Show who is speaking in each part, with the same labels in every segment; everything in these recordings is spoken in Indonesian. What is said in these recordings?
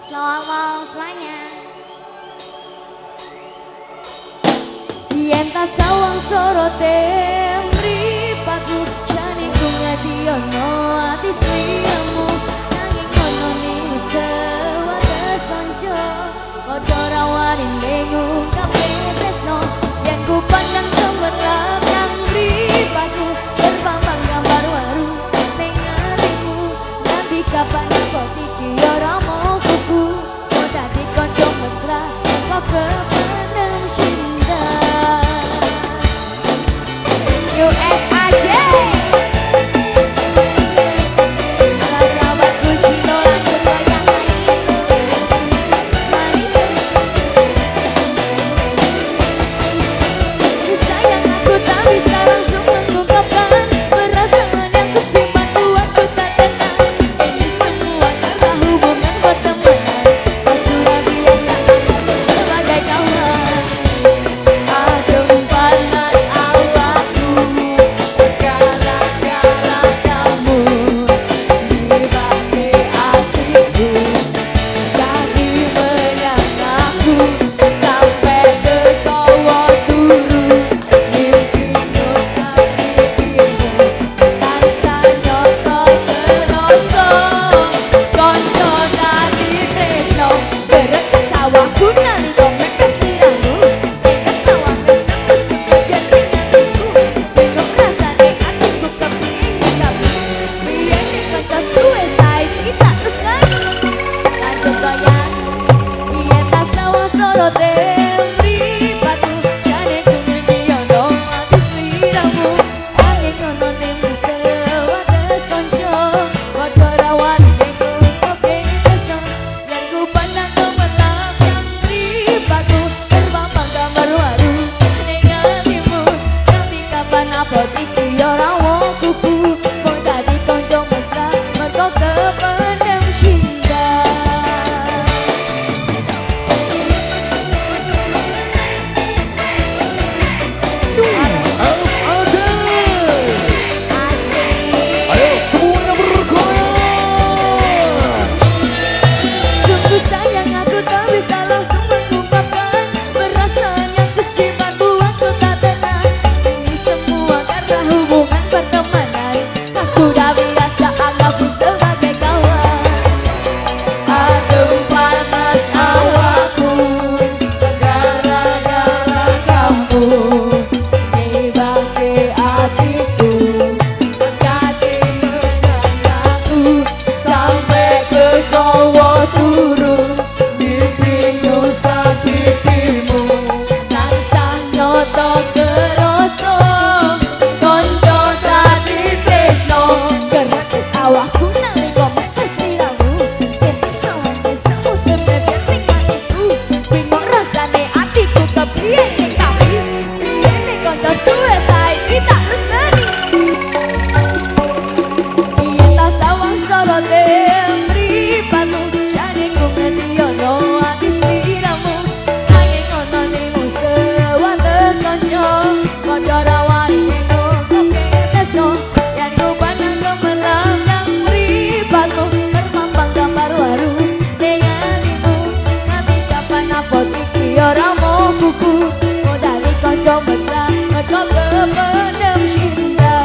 Speaker 1: Selamat malam semuanya. Yen ta sawang sorote mripatku jane bunga diono ati sliramu nanging kono niku sewates kanca padha rawani ngungkape tresno yen ku pandang gemerlap nang mripatku terbambang gambar waru ning atiku nanti kapan aku iki ora mau kuku mau dadi kanca mesra kok kependem cinta USAJ para sahabatku Cino lanjut goyang manis sayang aku tak bisa langsung mengungkapkan perasaan yang kusimpan buat ku tak tenang ini semua karena hubungan pertemanan kau sudah biasa anggapku sebagai kawan adem panas awakku gara-gara kamu di baki hatiku jadi menyangkaku sampai ke kawah turu mimpiku sakitimu tanpa nyoto terasa konco dadi tresno bareng kesawahku nalika mepes liramu kesawah ngesengus kebagian ringatiku bingung rasane hatiku kepingin kamu biyen kanca suwe sae kita tresnani lanjut goyang yen ta sawang sorote mripatku jane ku ngendiono ati sliramu angin ngono nemu sewates kanca padha rawani ngungkape tresno yen ku pandang gemerlap nang mripatku terbambang gambar waru ning atimu nganti kapan abot iki ora wong kuku mau dadi kanca mesra mergo kependem cinta
Speaker 2: SAJ.
Speaker 1: asik
Speaker 2: Ayo semuanya bergoyang.
Speaker 1: sungguh sayang aku tak bisa langsung mengungkapkan perasaan yang kusimpan buat ku tak tenang ini semua karena hubungan pertemanan kau sudah biasa anggapku sebagai kawan adem panas awakku gara-gara kamu di baki hatiku jadi menyangkaku sampai ke kawah turu mimpiku sakitimu tanpa nyoto terasa konco dadi tresno gerakis awakku nalika mepes liramu yen kesawang desamu sebebet ning atiku bingung rasane atiku kepriye ning kamu biyen kanca suwe sae kita tresnani yen ta sawang sorote mripatku jane ku ngendiono ati sliramu nanging ono nimu sewates kanca padha rawani ngungkape tresno yen ku pandang gemerlap nang mripatku terbambang gambar waru ning atimu nganti kapan abot iki ora mau kuku mau dadi kanca mesra mergo kependem cinta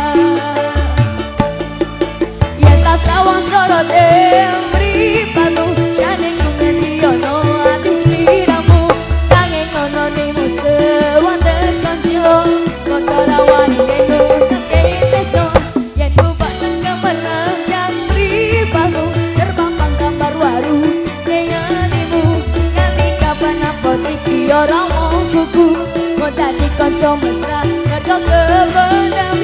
Speaker 1: yen ta sawang sorote mripatku jane ku ngendiono ati sliramu nanging ono nimu sewates kanca padha rawani ngungkape tresno yen ku pandang gemerlap nang mripatku terbambang gambar waru ning atimu nganti kapan abot iki ora mau kuku mau dadi kanca mesra mergo kependem